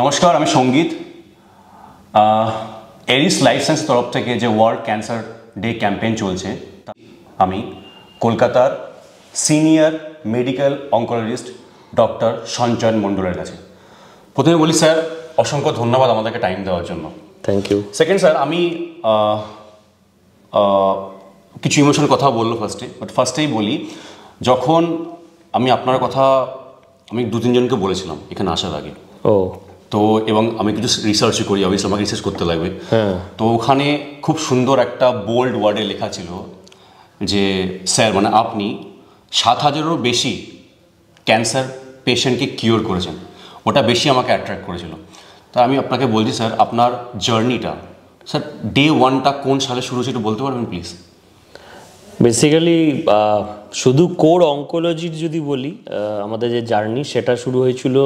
নমস্কার, আমি সঙ্গীত। এরিস লাইফ সায়েন্স তরফ থেকে যে ওয়ার্ল্ড ক্যান্সার ডে ক্যাম্পেইন চলছে, আমি কলকাতার সিনিয়র মেডিকেল অঙ্কোলজিস্ট ডক্টর সঞ্চয়ন মণ্ডলের কাছে প্রথমে বলি, স্যার অসংখ্য ধন্যবাদ আমাদেরকে টাইম দেওয়ার জন্য। Thank you. সেকেন্ড স্যার, আমি কিছু ইমোশনাল কথা বললো ফার্স্টেই বলি, যখন আমি আপনার কথা আমি 2-3 জনকে বলেছিলাম এখানে আসার আগে, তো এবং আমি কিছু রিসার্চ করি, অবশ্যই আমাকে রিসার্চ করতে লাগবে। তো ওখানে খুব সুন্দর একটা বোল্ড ওয়ার্ডে লেখা ছিল যে স্যার মানে আপনি 7,000-এরও বেশি ক্যান্সার পেশেন্টকে কিওর করেছেন। ওটা বেশি আমাকে অ্যাট্রাক্ট করেছিল। তা আমি আপনাকে বলছি স্যার, আপনার জার্নিটা স্যার ডে 1টা কোন সালে শুরু হয়েছে একটু বলতে পারবেন প্লিজ? বেসিক্যালি শুধু কোর অঙ্কোলজির যদি বলি, আমাদের যে জার্নি সেটা শুরু হয়েছিল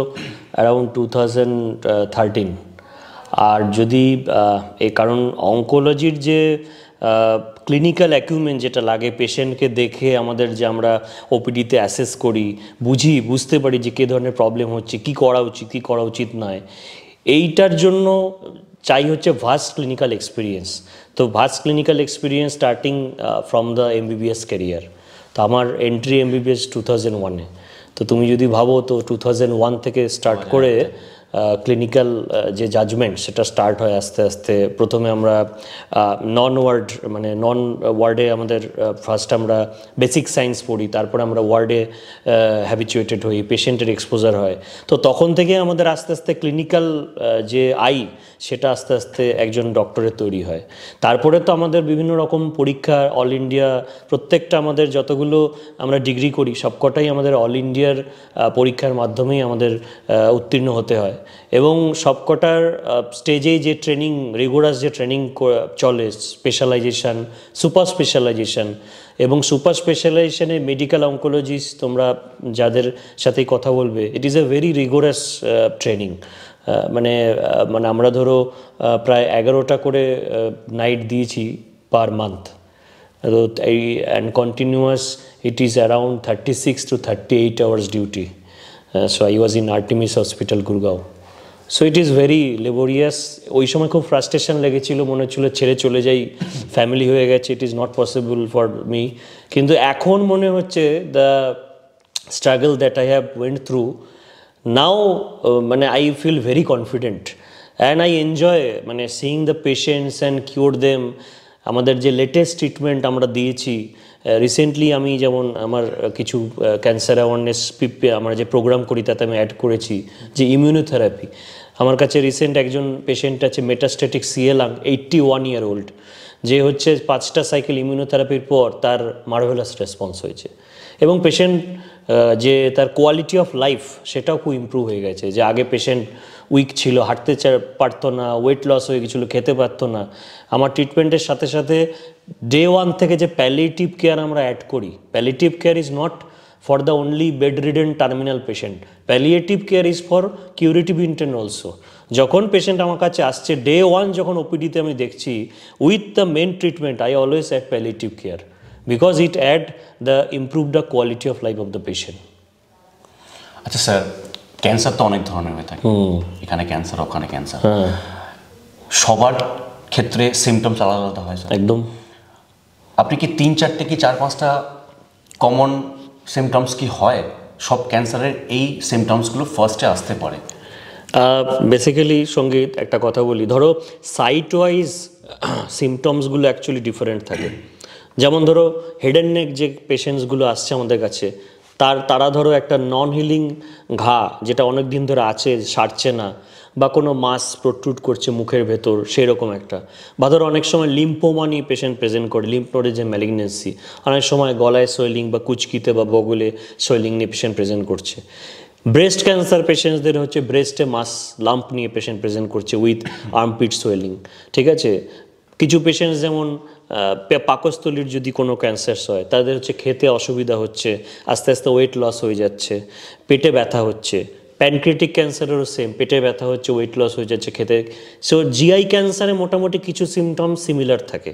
অ্যারাউন্ড 2013। আর যদি এই কারণ অঙ্কোলজির যে ক্লিনিক্যাল অ্যাকিউমেন্ট যেটা লাগে পেশেন্টকে দেখে আমাদের যে আমরা ওপিডিতে অ্যাসেস করি, বুঝতে পারি যে কী ধরনের প্রবলেম হচ্ছে, কী করা উচিত নয়, এইটার জন্য চাই হচ্ছে ভাস্ট ক্লিনিক্যাল এক্সপিরিয়েন্স। তো vast clinical experience starting from the MBBS career. তো আমার এন্ট্রি এমবিবিএস 2001-এ। তো তুমি যদি ভাবো, তো 2001 থেকে স্টার্ট করে ক্লিনিক্যাল যে জাজমেন্ট সেটা স্টার্ট হয় আস্তে আস্তে। প্রথমে আমরা নন ওয়ার্ডে আমাদের ফার্স্ট আমরা বেসিক সায়েন্স পড়ি, তারপরে আমরা ওয়ার্ডে হ্যাবিচুয়েটেড হই, পেশেন্টের এক্সপোজার হয়। তো তখন থেকে আমাদের আস্তে আস্তে ক্লিনিক্যাল যে সেটা আস্তে আস্তে একজন ডক্টরের তৈরি হয়। তারপরে তো আমাদের বিভিন্ন রকম পরীক্ষা, অল ইন্ডিয়া প্রত্যেকটা আমাদের যতগুলো আমরা ডিগ্রি করি সবকটাই আমাদের অল ইন্ডিয়ার পরীক্ষার মাধ্যমেই আমাদের উত্তীর্ণ হতে হয়। এবং সবকটার স্টেজেই যে ট্রেনিং, রিগোরাস যে ট্রেনিং চলে, স্পেশালাইজেশন, সুপার স্পেশালাইজেশন, এবং সুপার স্পেশালাইজেশনে মেডিকেল অঙ্কোলজিস্ট তোমরা যাদের সাথেই কথা বলবে, it is a very rigorous training. মানে আমরা ধরো প্রায় 11টা করে নাইট দিয়েছি পার মান্থ। তো এই and continuous it is around 36 to 38 hours duty. So I was in Artemis hospital, Gurgaon. So it is very laborious. ওই সময় খুব ফ্রাস্ট্রেশন লেগেছিল, মনে হচ্ছিল ছেড়ে চলে যাই, ফ্যামিলি হয়ে গেছে, it is not possible for me. কিন্তু এখন মনে হচ্ছে the struggle that I have went through, now মানে I feel very confident and I enjoy মানে seeing the patients and cure them. আমাদের যে লেটেস্ট ট্রিটমেন্ট আমরা দিয়েছি রিসেন্টলি, আমি যেমন আমার কিছু ক্যান্সার অ্যাওয়ারনেস আমরা যে প্রোগ্রাম করি তাতে আমি অ্যাড করেছি যে ইমিউনোথেরাপি। আমার কাছে রিসেন্ট একজন পেশেন্ট আছে, metastatic CA lung, 81 year old, যে হচ্ছে 5টা সাইকেল ইমিউনোথেরাপির পর তার মার্ভেলাস রেসপন্স হয়েছে। এবং পেশেন্ট যে তার কোয়ালিটি অফ লাইফ সেটাও খুব ইমপ্রুভ হয়ে গেছে। যে আগে পেশেন্ট উইক ছিল, হাঁটতে পারতো না, ওয়েট লস হয়ে গেছিলো, খেতে পারতো না। আমার ট্রিটমেন্টের সাথে সাথে ডে 1 থেকে যে প্যালিয়েটিভ কেয়ার আমরা অ্যাড করি, palliative care is not for the only bedridden terminal patient, palliative care is for curative intent also. যখন পেশেন্ট আমার কাছে আসছে ডে 1, যখন ওপিডিতে আমি দেখছি, with the main treatment I always add palliative care, because it improve the quality of life of the patient. আচ্ছা sir, cancer তো অনেক ধরনের হয়ে থাকে, এখানে ক্যান্সার ওখানে ক্যান্সার, সবার ক্ষেত্রে সিমটমস আলাদা আলাদা হয় স্যার? একদম। আপনি কি 3-4টে কি 4-5টা কমন সিমটমস কি হয় সব ক্যান্সারের, এই সিমটমসগুলো ফার্স্টে আসতে পারে? বেসিক্যালি সঙ্গীত একটা কথা বলি, ধরো সাইট ওয়াইজ সিমটমসগুলো অ্যাকচুয়ালি ডিফারেন্ট থাকে। যেমন ধরো হেড অ্যান্ড নেক যে পেশেন্টসগুলো আসছে আমাদের কাছে, তারা ধরো একটা নন হিলিং ঘা যেটা অনেক দিন ধরে আছে, সারছে না, বা কোনো মাস প্রোট্রুড করছে মুখের ভেতর, সেরকম একটা। বা ধরো অনেক সময় লিম্ফোমা নিয়ে পেশেন্ট প্রেজেন্ট করে, লিম্ফ নোডের যে ম্যালিগনেন্সি, অনেক সময় গলায় সোয়েলিং বা কুচকিতে বা বগলে সোয়েলিং নিয়ে পেশেন্ট প্রেজেন্ট করছে। ব্রেস্ট ক্যান্সার পেশেন্টসদের হচ্ছে ব্রেস্টে মাস লাম্প নিয়ে পেশেন্ট প্রেজেন্ট করছে উইথ আর্মপিট সোয়েলিং, ঠিক আছে। কিছু পেশেন্টস যেমন পাকস্থলীর যদি কোনো ক্যান্সারস হয়, তাদের হচ্ছে খেতে অসুবিধা হচ্ছে, আস্তে আস্তে ওয়েট লস হয়ে যাচ্ছে, পেটে ব্যথা হচ্ছে। প্যানক্রিয়াটিক ক্যান্সারেরও সেম, পেটে ব্যথা হচ্ছে, ওয়েট লস হয়ে যাচ্ছে খেতে। সো জিআই ক্যান্সারে মোটামুটি কিছু সিমটম সিমিলার থাকে।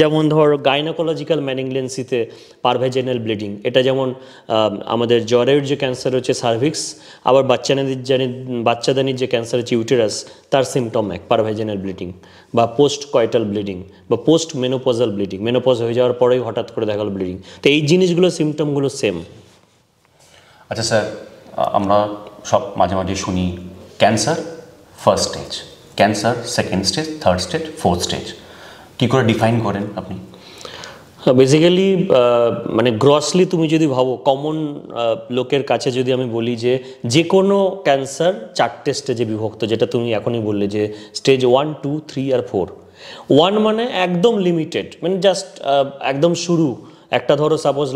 যেমন ধর গাইনোকোলজিক্যাল ম্যালিগন্যান্সিতে পারভাইজেনাল ব্লিডিং, এটা যেমন আমাদের জ্বরের যে ক্যান্সার হচ্ছে সার্ভিক্স, আবার বাচ্চাদানির যে ক্যান্সার হচ্ছে ইউটেরাস, তার সিমটম এক পারভাইজেনাল ব্লিডিং বা পোস্ট কয়টাল ব্লিডিং বা পোস্ট মেনোপজাল ব্লিডিং, মেনোপজ হয়ে যাওয়ার পরেই হঠাৎ করে দেখা গেল ব্লিডিং। তো এই জিনিসগুলো সিমটমগুলো সেম। আচ্ছা স্যার, আমরা সব মাঝে মাঝে শুনি cancer first stage, cancer second stage, third stage, fourth stage, কী করে ডিফাইন করেন আপনি? বেসিক্যালি মানে গ্রসলি তুমি যদি ভাবো, কমন লোকের কাছে যদি আমি বলি যে কোনো ক্যান্সার 4টে স্টেজে বিভক্ত, যেটা তুমি এখনই বললে যে স্টেজ 1, 2, 3 আর 4। 1 মানে একদম লিমিটেড, মানে জাস্ট একদম শুরু। একটা ধরো সাপোজ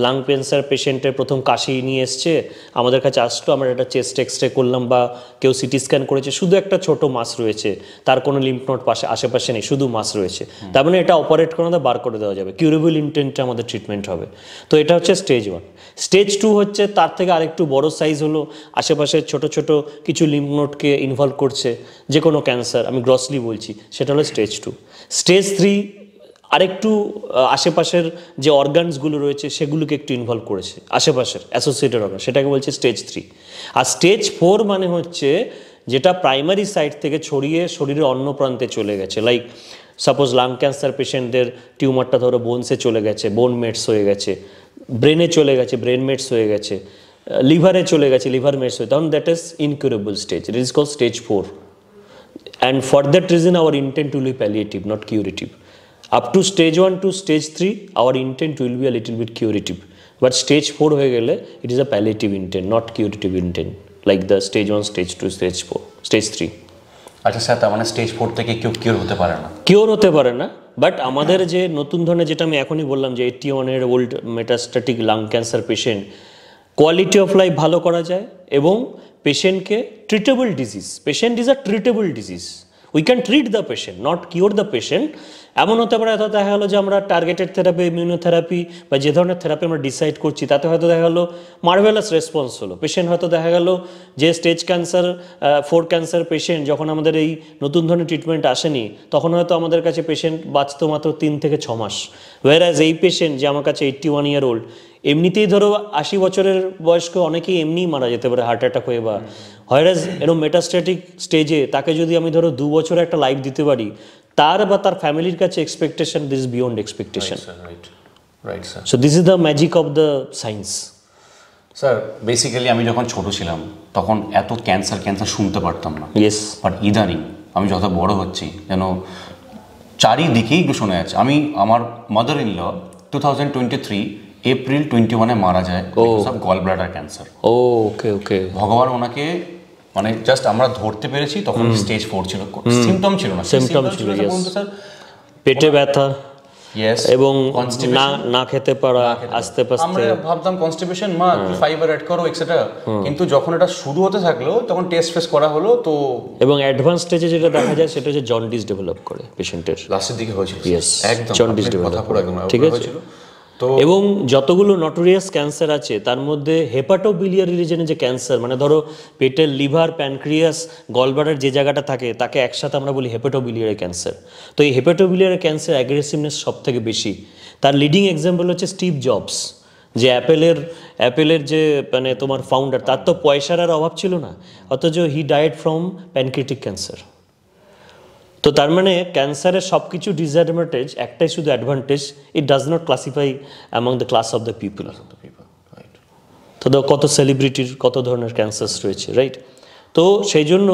লাং ক্যান্সার পেশেন্টের প্রথম কাশি নিয়ে এসছে, আমাদের কাছে আসলো, আমরা একটা চেস্ট এক্সরে করলাম বা কেউ সিটি স্ক্যান করেছে, শুধু একটা ছোট মাস রয়েছে, তার কোনো লিম্ফ নোড আশেপাশে নেই, শুধু মাস রয়েছে, তার মানে এটা অপারেট করে বার করে দেওয়া যাবে, কিউরেবল ইন্টেন্টে আমাদের ট্রিটমেন্ট হবে। তো এটা হচ্ছে স্টেজ 1। স্টেজ 2 হচ্ছে তার থেকে আরেকটু বড় সাইজ, হলো আশেপাশে ছোট ছোট কিছু লিম্ফ নোডকে ইনভলভ করছে, যে কোনো ক্যান্সার, আমি গ্রসলি বলছি, সেটা হলো স্টেজ 2। স্টেজ 3 আরেকটু আশেপাশের যে অর্গানসগুলো রয়েছে সেগুলোকে একটু ইনভলভ করেছে, আশেপাশের অ্যাসোসিয়েটেড অর্গান, সেটাকে বলছে স্টেজ 3। আর স্টেজ 4 মানে হচ্ছে যেটা প্রাইমারি সাইট থেকে ছড়িয়ে শরীরের অন্য প্রান্তে চলে গেছে। লাইক সাপোজ লাং ক্যান্সার পেশেন্টদের টিউমারটা ধরো বোনসে চলে গেছে, বোন মেটস হয়ে গেছে, ব্রেনে চলে গেছে, ব্রেন মেটস হয়ে গেছে, লিভারে চলে গেছে, লিভার মেটস হয়ে, তখন that is incurable stage, it is called stage 4। And for that reason our intent will be palliative, not curative. Up to stage 1 to stage 3, our intent will be a little bit curative. But stage 4 হয়ে গেলে it is a palliative intent, not curative intent, like the stage 1, stage 2, stage 4, stage 3. আচ্ছা sir, তার মানে stage 4 থেকে কেউ cure হতে পারে না? কিওর হতে পারে না, বাট আমাদের যে নতুন ধরনের, যেটা আমি এখনই বললাম যে 81-এর old metastatic lung cancer patient, quality of life ভালো করা যায় এবং পেশেন্টকে treatable disease, patient is a treatable disease, we can treat the patient, not cure the patient. এমন হতে পারে হয়তো দেখা গেলো যে আমরা টার্গেটেড থেরাপি, ইমিউনোথেরাপি বা যে ধরনের থেরাপি আমরা ডিসাইড করছি, তাতে হয়তো দেখা গেলো মার্ভেলাস রেসপন্স হলো, পেশেন্ট হয়তো দেখা গেল যে স্টেজ ক্যান্সার 4 ক্যান্সার পেশেন্ট, যখন আমাদের এই নতুন ধরনের ট্রিটমেন্ট আসেনি, তখন হয়তো আমাদের কাছে পেশেন্ট বাঁচতো মাত্র 3 থেকে 6 মাস। ওয়ারাজ এই পেশেন্ট যে আমার কাছে 81 ইয়ার ওল্ড, এমনিতেই ধরো 80 বছরের বয়স্ক অনেকেই এমনিই মারা যেতে পারে হার্ট অ্যাটাক হয়ে, বা হোয়ারাজ এরকম মেটাস্ট্যাটিক স্টেজে তাকে যদি আমি ধরো 2 বছরে একটা লাইফ দিতে পারি, তার বা তার ফ্যামিলির কাছে expectation, this is beyond expectation. Right sir. So this is the magic of the science. Sir basically আমি যখন ছোট ছিলাম তখন এত ক্যান্সার শুনতে পারতাম না। ইয়েস। বাট ইদানিং আমি যত বড় হচ্ছি যেন চারিদিকেই শোনা যাচ্ছে। আমার মাদার ইন ল 2023 এপ্রিল 21-এ মারা যায় সব গল ব্লাডার ক্যান্সার। ওকে ওকে। ভগবান ওনাকে মানে জাস্ট আমরা ধরতে পেরেছি তখন স্টেজ 4 ছিল, সিমটম ছিল না, সিমটম ছিল স্যার পেটে ব্যথা ইয়েস এবং না খেতে পারা, আস্তে আস্তে আমরা ভাবতাম কনস্টিপেশন, মা ফাইবার অ্যাড করো এক্সেট্রা, কিন্তু যখন এটা শুরু হতে থাকলো তখন টেস্ট ফেস করা হলো তো, এবং অ্যাডভান্স স্টেজে যেটা দেখা যায় সেটা হচ্ছে জন্ডিস ডেভেলপ করে পেশেন্টের, লাস্টের দিকে হয়েছিল। ইয়েস, একদম জন্ডিস ডেভেলপ করে, ঠিক আছে। তো এবং যতগুলো নটোরিয়াস ক্যান্সার আছে তার মধ্যে হেপাটোবিলিয়ারি রিজনে যে ক্যান্সার, মানে ধরো পেটের লিভার, প্যানক্রিয়াস, গলব্লাডার যে জায়গাটা থাকে তাকে একসাথে আমরা বলি হেপাটোবিলিয়ারি ক্যান্সার। তো এই হেপাটোবিলিয়ারি ক্যান্সার অ্যাগ্রেসিভনেস সব থেকে বেশি। তার লিডিং এক্সাম্পল হচ্ছে স্টিভ জবস, যে অ্যাপেলের যে মানে তোমার ফাউন্ডার, তার তো পয়সার আর অভাব ছিল না, অথচ he died from pancreatic cancer. তো তার মানে ক্যান্সারের সব কিছু ডিসঅ্যাডভান্টেজ, একটাই শুধু advantage, it does not classify among the class of the people. তো কত সেলিব্রিটির কত ধরনের ক্যান্সার্স রয়েছে, রাইট? তো সেই জন্য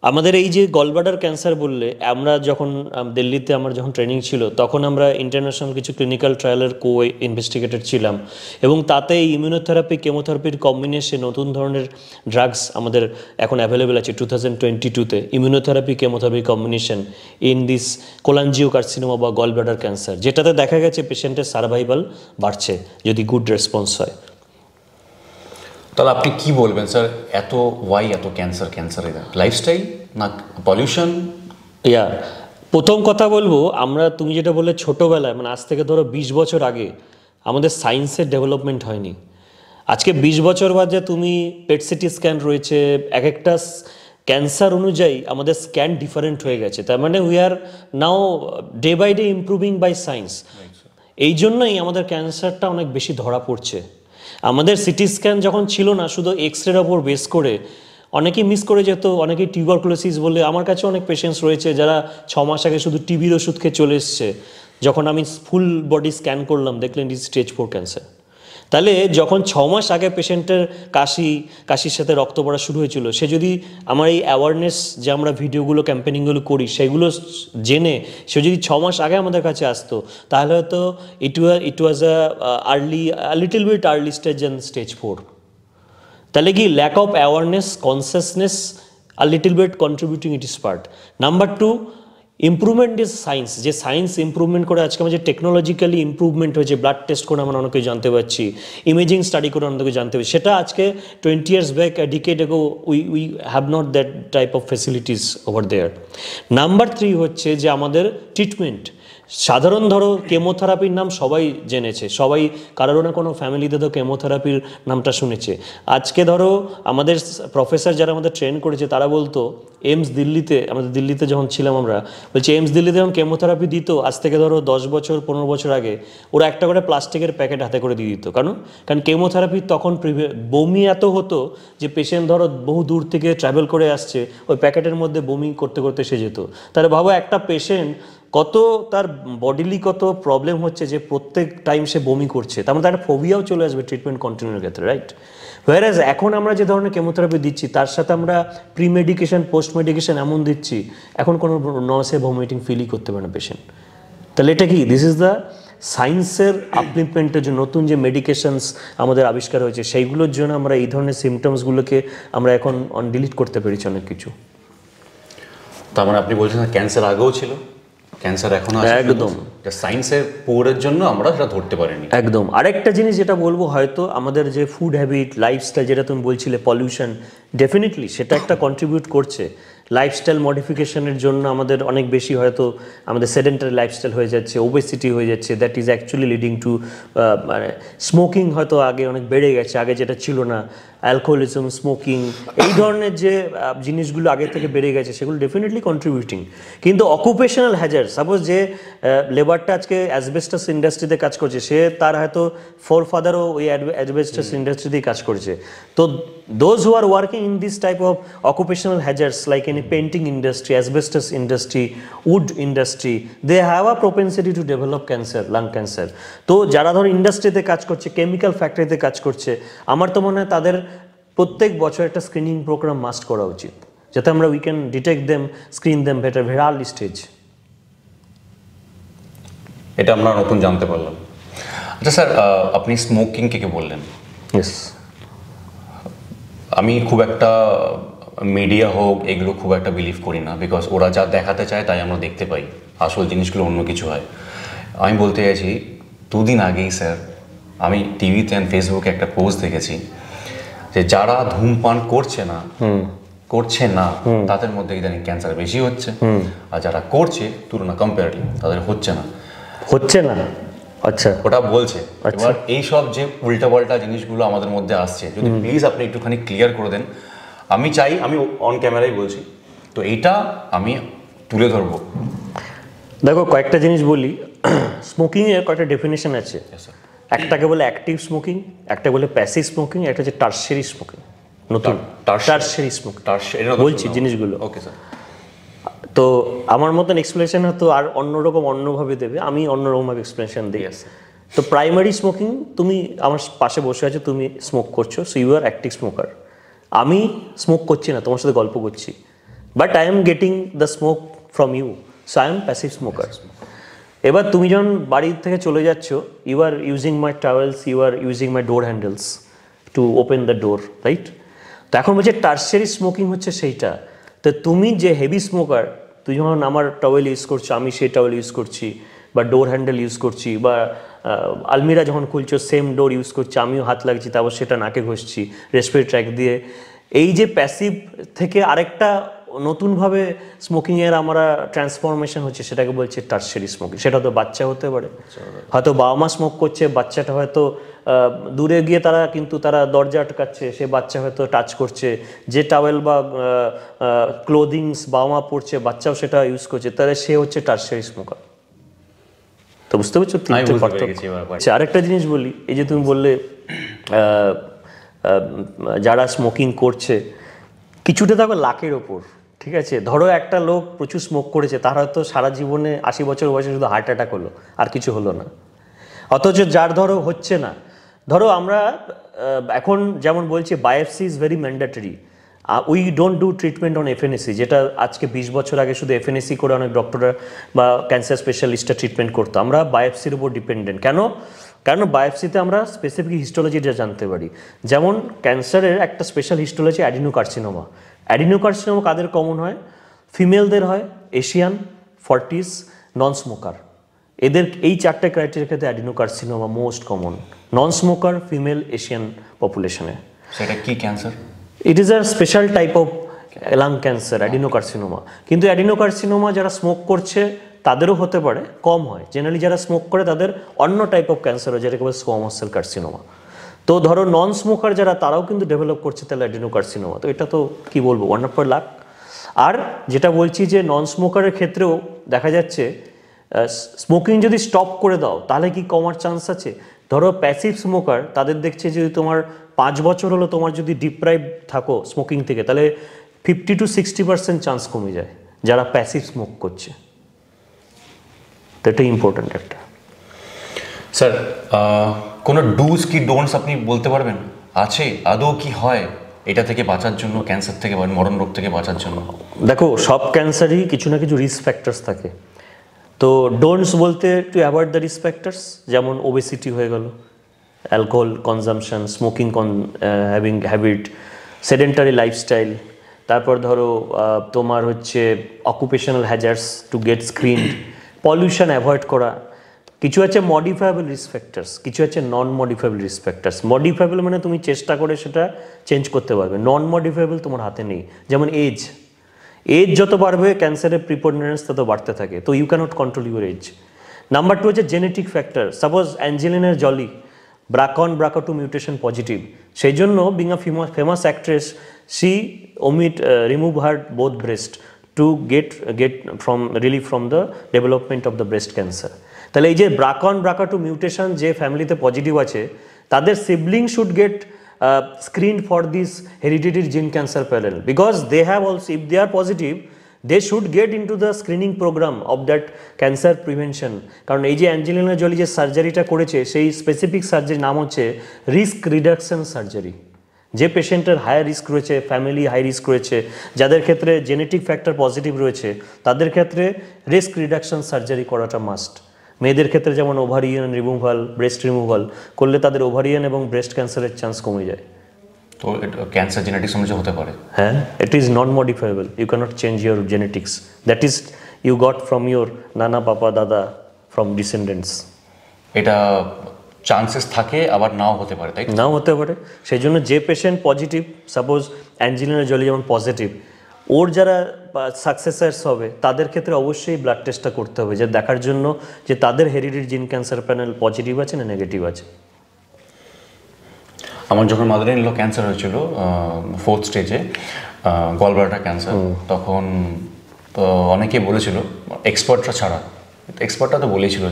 আমাদের এই যে গলব্লাডার ক্যান্সার বললে, আমরা যখন দিল্লিতে আমার যখন ট্রেনিং ছিল তখন আমরা ইন্টারন্যাশনাল কিছু ক্লিনিক্যাল ট্রায়ালের ইনভেস্টিগেটর ছিলাম, এবং তাতে ইমিউনোথেরাপি, কেমোথেরাপির কম্বিনেশন নতুন ধরনের ড্রাগস আমাদের এখন অ্যাভেলেবেল আছে 2022-তে, immunotherapy chemotherapy combination in this cholangiocarcinoma বা গলব্লাডার ক্যান্সার, যেটাতে দেখা গেছে পেশেন্টের সার্ভাইভাল বাড়ছে যদি গুড রেসপন্স হয়। তাহলে আপনি কি বলবেন স্যার, এত ক্যান্সার এটা লাইফস্টাইল না পলিউশন? ইয়া, প্রথম কথা বলবো, তুমি যেটা বললে ছোটোবেলায়, মানে আজ থেকে ধরো 20 বছর আগে আমাদের সায়েন্সের ডেভেলপমেন্ট হয়নি। আজকে 20 বছর বাদে তুমি পেট সিটি স্ক্যান রয়েছে, এক একটা ক্যান্সার অনুযায়ী আমাদের স্ক্যান ডিফারেন্ট হয়ে গেছে, তার মানে we are now day by day improving by science. এই জন্যই আমাদের ক্যান্সারটা অনেক বেশি ধরা পড়ছে। আমাদের সিটি স্ক্যান যখন ছিল না, শুধু এক্সরের ওপর বেস করে অনেকেই মিস করে যেত, অনেকেই টিউবারকুলোসিস বলে। আমার কাছে অনেক পেশেন্টস রয়েছে যারা 6 মাস আগে শুধু টিবির ওষুধ খেয়ে চলে এসছে, যখন আমি ফুল বডি স্ক্যান করলাম দেখলেন ইজ স্টেজ 4 ক্যান্সার। তাহলে যখন 6 মাস আগে পেশেন্টের কাশির সাথে রক্ত পড়া শুরু হয়েছিল, সে যদি আমার এই অ্যাওয়ারনেস যে আমরা ভিডিওগুলো ক্যাম্পেনিংগুলো করি সেগুলো জেনে সে যদি 6 মাস আগে আমাদের কাছে আসতো, তাহলে হয়তো it was little bit early stage and stage 4। তাহলে কি ল্যাক অফ অ্যাওয়ারনেস, কনসিয়াসনেস আর little bit contributing it is part. Number 2, improvement is science. যে সায়েন্স ইম্প্রুভমেন্ট করে আজকে আমাদের টেকনোলজিক্যালি ইম্প্রুভমেন্ট হয়েছে, ব্লাড টেস্ট করে আমরা অনেকে জানতে পারছি, ইমেজিং স্টাডি করে অনেকে জানতে পারছি, সেটা আজকে 20 years back, decade ago we have not that type of facilities over there. Number 3 হচ্ছে যে আমাদের ট্রিটমেন্ট। সাধারণ ধরো কেমোথেরাপির নাম সবাই জেনেছে, সবাই কারোর না কোনো ফ্যামিলিতে তো কেমোথেরাপির নামটা শুনেছে। আজকে ধরো আমাদের প্রফেসর যারা আমাদের ট্রেন করেছে তারা বলতো এইমস দিল্লিতে, আমাদের দিল্লিতে যখন ছিলাম আমরা, বলছি এইমস দিল্লিতে যখন কেমোথেরাপি দিত আজ থেকে ধরো 10 বছর 15 বছর আগে, ওরা একটা করে প্লাস্টিকের প্যাকেট হাতে করে দিয়ে দিত। কারণ কেমোথেরাপি তখন বমি এত হতো যে পেশেন্ট ধরো বহু দূর থেকে ট্রাভেল করে আসছে, ওই প্যাকেটের মধ্যে বমি করতে করতে সে যেত। তাহলে ভাবো একটা পেশেন্ট কত তার বডিলি কত প্রবলেম হচ্ছে যে প্রত্যেক টাইম সে বমি করছে, তার মধ্যে একটা ফোবিয়াও চলে আসবে ট্রিটমেন্ট কন্টিনিউর ক্ষেত্রে, রাইট? হোয়ারাজ এখন আমরা যে ধরনের কেমোথেরাপি দিচ্ছি তার সাথে আমরা প্রি মেডিকেশন পোস্ট মেডিকেশন এমন দিচ্ছি, এখন কোনো নসে ভমিটিং ফিলই করতে পারে না পেশেন্ট। তাহলে এটা কি, দিস ইজ দ্য সায়েন্সের আপলিপমেন্টের জন্য নতুন যে মেডিকেশনস আমাদের আবিষ্কার হয়েছে সেইগুলোর জন্য আমরা এই ধরনের সিমটমসগুলোকে আমরা এখন ডিলিট করতে পেরেছি অনেক কিছু। তার মানে আপনি বলছেন ক্যান্সার আগেও ছিল, ক্যান্সার এখনো আছে, একদম সায়েন্সের পোরের জন্য আমরা সেটা ধরতে পারিনি। একদম। আরেকটা জিনিস যেটা বলবো, হয়তো আমাদের যে ফুড হ্যাবিট, লাইফস্টাইল, যেটা তুমি বলছিলে পলিউশন, ডেফিনেটলি সেটা একটা কন্ট্রিবিউট করছে। লাইফস্টাইল মডিফিকেশনের জন্য আমাদের অনেক বেশি হয়তো আমাদের সেডেন্টারি লাইফস্টাইল হয়ে যাচ্ছে, ওবেসিটি হয়ে যাচ্ছে, that is actually leading to মানে স্মোকিং হয়তো আগে অনেক বেড়ে গেছে, আগে যেটা ছিল না, অ্যালকোহলিজম, স্মোকিং, এই ধরনের যে জিনিসগুলো আগে থেকে বেড়ে গেছে সেগুলো ডেফিনেটলি কন্ট্রিবিউটিং। কিন্তু অকুপেশনাল হ্যাজার্ড, সাপোজ যে লেবারটা আজকে অ্যাসবেস্টাস ইন্ডাস্ট্রিতে কাজ করছে, সে তার হয়তো ফোরফাদারও ওই অ্যাসবেস্টাস ইন্ডাস্ট্রিতেই কাজ করছে, তো those who are working in this type of occupational hazards like any painting industry, asbestos industry, wood industry, they have a propensity to develop cancer, lung cancer. তো যারা ধর ইন্ডাস্ট্রিতে কাজ করছে, কেমিক্যাল ফ্যাক্টরিতে কাজ করছে, আমার তো মনে হয় তাদের প্রত্যেক বছর একটা স্ক্রিনিং প্রোগ্রাম মাস্ট করা উচিত, যাতে আমরা we can detect them, screen them better, very early stage. এটা আমরা নতুন জানতে পারলাম। আচ্ছা স্যার, আপনি স্মোকিং কে বললেন। ইয়েস। আমি খুব একটা মিডিয়া হোক এগুলো খুব একটা বিলিভ করি না, বিকজ ওরা যা দেখাতে চায় তাই আমরা দেখতে পাই, আসল জিনিসগুলো অন্য কিছু হয়। আমি বলতে চাইছি 2 দিন আগেই স্যার আমি টিভিতে অ্যান্ড ফেসবুকে একটা পোস্ট দেখেছি যে যারা ধূমপান করছে না তাদের মধ্যে ইদানিং ক্যান্সার বেশি হচ্ছে, আর যারা করছে তুলনা কম্পারেটিভ তাদের হচ্ছে না। আচ্ছা, ওটা বলছে। এবার এইসব যে উল্টাপাল্টা জিনিসগুলো আমাদের মধ্যে আসছে, যদি প্লিজ আপনি একটুখানি ক্লিয়ার করে দেন। আমি চাই, আমি অন ক্যামেরাই বলছি, তো এইটা আমি তুলে ধরবো। দেখো কয়েকটা জিনিস বলি, স্মোকিংয়ের কয়েকটা ডেফিনেশন আছে। একটাকে বলে অ্যাক্টিভ স্মোকিং, একটা বলে প্যাসিভ স্মোকিং, একটা হচ্ছে টার্সিয়ারি স্মোকিং। নতুন টার্সিয়ারি স্মোকিং বলছি জিনিসগুলো। Okay sir. তো আমার মতন এক্সপ্লেনেশন হয়তো আর অন্যরকম অন্যভাবে দেবে, আমি অন্যরকমভাবে এক্সপ্লেনেশন দিই। তো প্রাইমারি স্মোকিং, তুমি আমার পাশে বসে আছো, তুমি স্মোক করছো, so you are active smoker. আমি স্মোক করছি না, তোমার সাথে গল্প করছি, but I am getting the smoke from you, so I am passive smoker. এবার তুমি যখন বাড়ি থেকে চলে যাচ্ছ, you are using my towels, you are using my door handles to open the door, right? তো এখন বলছে টার্সিয়ারি স্মোকিং হচ্ছে সেইটা। তো তুমি যে হেভি স্মোকার, তুই যখন আমার টাওয়েল ইউজ করছো, আমি সেই টাওয়েল ইউজ করছি, বা ডোর হ্যান্ডেল ইউজ করছি, বা আলমিরা যখন খুলছো সেম ডোর ইউজ করছি, আমিও হাত লাগছি, তারপর সেটা নাকে ঘষছি রেসপিরেটরি ট্র্যাক দিয়ে। এই যে প্যাসিভ থেকে আরেকটা নতুনভাবে স্মোকিংয়ের আমরা ট্রান্সফরমেশন হচ্ছে, সেটাকে বলছে টার্সিয়ারি স্মোকিং। সেটা তো বাচ্চা হতে পারে, হয়তো বাবা মা স্মোক করছে, বাচ্চাটা হয়তো দূরে গিয়ে তারা দরজা আটকাচ্ছে, সে বাচ্চা হয়তো টাচ করছে, যে টাওয়েল বা ক্লোদিংস বাবা মা পড়ছে বাচ্চাও সেটা ইউজ করছে, তাহলে সে হচ্ছে টারশিয়ারি স্মোকার। তো বুঝতে পারছো পার্থক্য। আরেকটা জিনিস বলি, এই যে তুমি বললে যারা স্মোকিং করছে কিছুটা থাকবে লাকের ওপর, ঠিক আছে? ধরো একটা লোক প্রচুর স্মোক করেছে, তার হয়তো সারা জীবনে 80 বছর বয়সে শুধু হার্ট অ্যাটাক হলো, আর কিছু হলো না। অথচ যার ধরো হচ্ছে না, ধরো আমরা এখন যেমন বলছি biopsy is very mandatory, we don't do treatment on FNAC, যেটা আজকে 20 বছর আগে শুধু এফএনএসি করে অনেক ডক্টররা বা ক্যান্সার স্পেশালিস্টরা ট্রিটমেন্ট করতো। আমরা বায়োপসির উপর ডিপেন্ডেন্ট। কারণ বায়োপসিতে আমরা স্পেসিফিক হিস্টোলজিটা জানতে পারি। যেমন ক্যান্সারের একটা স্পেশাল হিস্টোলজি অ্যাডিনোকার্সিনোমা। অ্যাডিনোকার্সিনোমা কাদের কমন হয়? ফিমেলদের হয়, এশিয়ান, 40s, নন স্মোকার। এদের এই 4টে ক্রাইটেরিয়ার ক্ষেত্রে adenocarcinoma most common, non smoker, female, Asian পপুলেশনে। সেটা কি cancer? It is a special type of lung cancer, adenocarcinoma. কিন্তু অ্যাডিনোকার্সিনোমা যারা স্মোক করছে তাদেরও হতে পারে, কম হয়। জেনারেলি যারা স্মোক করে তাদের অন্য টাইপ অফ ক্যান্সার হয়, যেটাকে বলে স্কোয়ামাস সেল কার্সিনোমা। তো ধরো নন স্মোকার যারা, তারাও কিন্তু ডেভেলপ করছে তাহলে অ্যাডিনোকার্সিনোমা। তো এটা তো কি বলবো, 1/4 লাখ। আর যেটা বলছি যে নন স্মোকারের ক্ষেত্রেও দেখা যাচ্ছে স্মোকিং যদি স্টপ করে দাও তাহলে কি কমার চান্স আছে? ধরো প্যাসিভ স্মোকার, তাদের দেখছে যদি তোমার 5 বছর হলো তোমার যদি ডিপ্রাইভ থাকো স্মোকিং থেকে, তাহলে 50 to 60% চান্স কমে যায় যারা প্যাসিভ স্মোক করছে। তো এটা ইম্পর্ট্যান্ট একটা। স্যার, কোনো ডুজ কি ডোন্টস আপনি বলতে পারবেন? আছে আদৌ কি হয় এটা থেকে বাঁচার জন্য, ক্যান্সার থেকে বা মরণ রোগ থেকে বাঁচার জন্য? দেখো, সব ক্যান্সারই কিছু না কিছু রিস্ক ফ্যাক্টরস থাকে। তো ডোন্টস বলতে to avoid the risk factors, যেমন ওবেসিটি হয়ে গেল, alcohol consumption, smoking having habit, sedentary lifestyle, তারপর ধরো তোমার হচ্ছে occupational hazards to get screened, pollution avoid করা। কিছু আছে মডিফায়েবল রিস্ক ফ্যাক্টরস, কিছু আছে non modifiable risk factors. Modifiable মানে তুমি চেষ্টা করে সেটা চেঞ্জ করতে পারবে, নন মডিফায়েবল তোমার হাতে নেই। যেমন এজ যত বাড়বে ক্যান্সারের প্রিপন্ডারেন্স তত বাড়তে থাকে, তো you cannot control your age. Number 2 হচ্ছে genetic factor. Suppose Angelina Jolie BRCA1/BRCA2 mutation positive, সেই জন্য being a famous actress she remove her both breast to get from relief from the development of the breast cancer. তাহলে এই যে BRCA1/BRCA2 mutation যে ফ্যামিলিতে positive আছে, তাদের sibling should get screened for this hereditary gene cancer panel, because they have also, if they are positive, they should get into the screening program of that cancer prevention. কারণ এই যে Angelina Jolly যে সার্জারিটা করেছে, সেই specific surgery নাম হচ্ছে risk reduction surgery. যে পেশেন্টের হাই রিস্ক রয়েছে, ফ্যামিলি হাই রিস্ক রয়েছে, যাদের ক্ষেত্রে জেনেটিক ফ্যাক্টর পজিটিভ রয়েছে, তাদের ক্ষেত্রে রিস্ক রিডাকশন সার্জারি করাটা মাস্ট। মেয়েদের ক্ষেত্রে যেমন ওভারিয়ান রিমুভাল, ব্রেস্ট রিমুভাল করলে তাদের ওভারিয়ান এবং ব্রেস্ট ক্যান্সারের চান্স কমে যায়। তো ক্যান্সার জেনেটিক্স অনুযায়ী হতে পারে? হ্যাঁ, it is non modifiable, you cannot change your genetics, that is you got from your নানা পাপা দাদা, ফ্রম ডিসেন্ডেন্টস। এটা চান্সেস থাকে, আবার নাও হতে পারে, তাই? নাও হতে পারে। সেই জন্য যে patient positive, suppose Angelina Jolly যেমন পজিটিভ, ওর যারা সাকসেসার্স হবে তাদের ক্ষেত্রে অবশ্যই ব্লাড টেস্টটা করতে হবে, যে দেখার জন্য যে তাদের হেরিডিটারি জিন ক্যান্সার প্যানেল পজিটিভ আছে না নেগেটিভ আছে। আমার যখন মাদার ইন ল ক্যান্সার হয়েছিল 4th স্টেজে, গলব্লাডার ক্যান্সার, তখন অনেকেই বলেছিল, এক্সপার্টরা ছাড়া, এক্সপার্টরা তো বলেছিল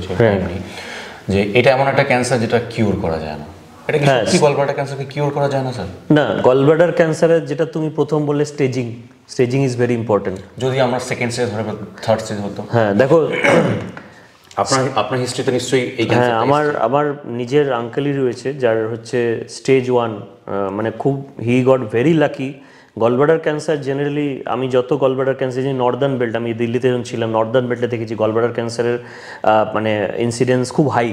যে এটা এমন একটা ক্যান্সার যেটা কিউর করা যায় না। এটা কি সত্যি গলব্লাডার ক্যান্সারকে কিউর করা যায় না স্যার? না, গলব্লাডার ক্যান্সারের যেটা তুমি প্রথম বললে স্টেজিং ইজ ভেরি ইম্পর্টেন্ট। যদি আমরা সেকেন্ড স্টেজ ধরে 3rd স্টেজ হতো? হ্যাঁ, দেখো আপনার হিস্ট্রিতে নিশ্চয়ই এই হ্যাঁ, আমার নিজের আঙ্কেলই রয়েছে যার হচ্ছে স্টেজ 1, মানে খুব he got very lucky. Gallbladder cancer generally, আমি যত গলব্লাডার ক্যান্সার যে নর্দার্ন বেল্ট, আমি দিল্লিতে যখন ছিলাম নর্দার্ন বেল্টে দেখেছি গলব্লাডার ক্যান্সারের মানে ইনসিডেন্স খুব হাই,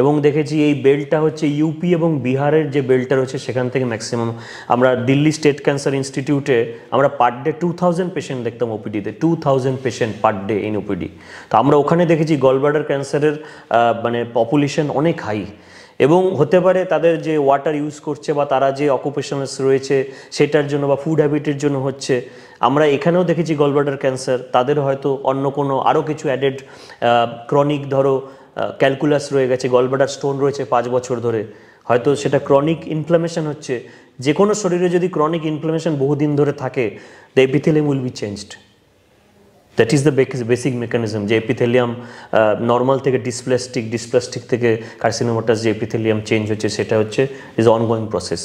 এবং দেখেছি এই বেল্টটা হচ্ছে ইউপি এবং বিহারের যে বেল্টটা রয়েছে সেখান থেকে ম্যাক্সিমাম। আমরা দিল্লি স্টেট ক্যান্সার ইনস্টিটিউটে আমরা পার ডে 2000 পেশেন্ট দেখতাম ওপিডিতে, 2000 patient per day in OPD. তো আমরা ওখানে দেখেছি গলব্লাডার ক্যান্সারের মানে পপুলেশন অনেক হাই, এবং হতে পারে তাদের যে ওয়াটার ইউজ করছে বা তারা যে অকুপেশনালস রয়েছে সেটার জন্য বা ফুড হ্যাবিটের জন্য হচ্ছে। আমরা এখানেও দেখেছি গলব্লাডার ক্যান্সার, তাদের হয়তো অন্য কোনো আরও কিছু অ্যাডেড ক্রনিক ধরো ক্যালকুলাস রয়ে গেছে, গলব্লাডার স্টোন রয়েছে 5 বছর ধরে, হয়তো সেটা ক্রনিক ইনফ্লামেশন হচ্ছে, যে কোনো শরীরে যদি ক্রনিক ইনফ্লামেশন বহুদিন ধরে থাকে, the epithelium will be changed. That is the basic mechanism, যে এপিথেলিয়াম নর্মাল থেকে ডিসপ্লাস্টিক থেকে কার্সিনোমাটাস যে এপিথেলিয়াম চেঞ্জ হচ্ছে, সেটা হচ্ছে ইজ অনগোয়িং প্রসেস।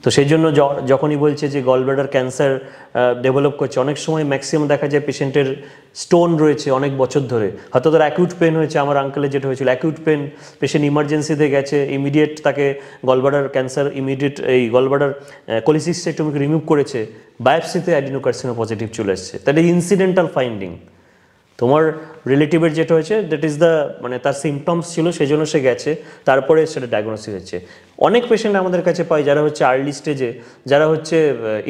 তো সেই জন্য যখনই বলছে যে গলব্লাডার ক্যান্সার ডেভেলপ করছে, অনেক সময় ম্যাক্সিমাম দেখা যায় পেশেন্টের স্টোন রয়েছে অনেক বছর ধরে, হয়তো তার অ্যাকিউট পেন হয়েছে। আমার আঙ্কেলের যেটা হয়েছিল, অ্যাকিউট পেন, পেশেন্ট ইমার্জেন্সিতে গেছে, ইমিডিয়েট তাকে গলব্লাডার ক্যান্সার ইমিডিয়েট এই গলব্লাডার কোলিসিস্টেক্টমিকে রিমুভ করেছে, বায়োপসিতে অ্যাডিনোকার্সিনো পজিটিভ চলে এসছে। That is incidental finding. তোমার রিলেটিভের যেটা হয়েছে, দ্যাট ইজ দ্য মানে তার সিমটমস ছিল, সেই জন্য সে গেছে, তারপরে সেটা ডায়াগনোসিস হচ্ছে। অনেক পেশেন্ট আমাদের কাছে পাই যারা হচ্ছে আর্লি স্টেজে, যারা হচ্ছে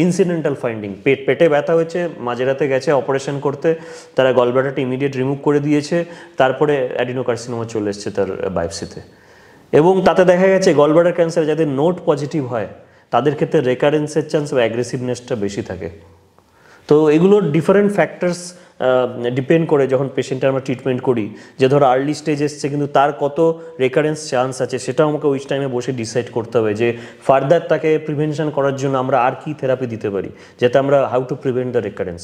ইনসিডেন্টাল ফাইন্ডিং, পেটে ব্যথা হয়েছে, মাঝরাতে গেছে অপারেশন করতে, তারা গলব্লাডারটা ইমিডিয়েট রিমুভ করে দিয়েছে, তারপরে অ্যাডিনোকার্সিনোমা চলে এসছে তার বায়োপসিতে। এবং তাতে দেখা গেছে গলব্লাডার ক্যান্সার যাদের নোট পজিটিভ হয়, তাদের ক্ষেত্রে রেকারেন্সের চান্স বা অ্যাগ্রেসিভনেসটা বেশি থাকে। তো এগুলো ডিফারেন্ট ফ্যাক্টরস ডিপেন্ড করে যখন পেশেন্টের আমরা ট্রিটমেন্ট করি, যে ধরো আর্লি স্টেজ এসছে কিন্তু তার কত রেকারেন্স চান্স আছে, সেটা আমাকে ওই টাইমে বসে ডিসাইড করতে হবে যে ফার্দার তাকে প্রিভেনশন করার জন্য আমরা আর কি থেরাপি দিতে পারি, যাতে আমরা how to prevent the recurrence.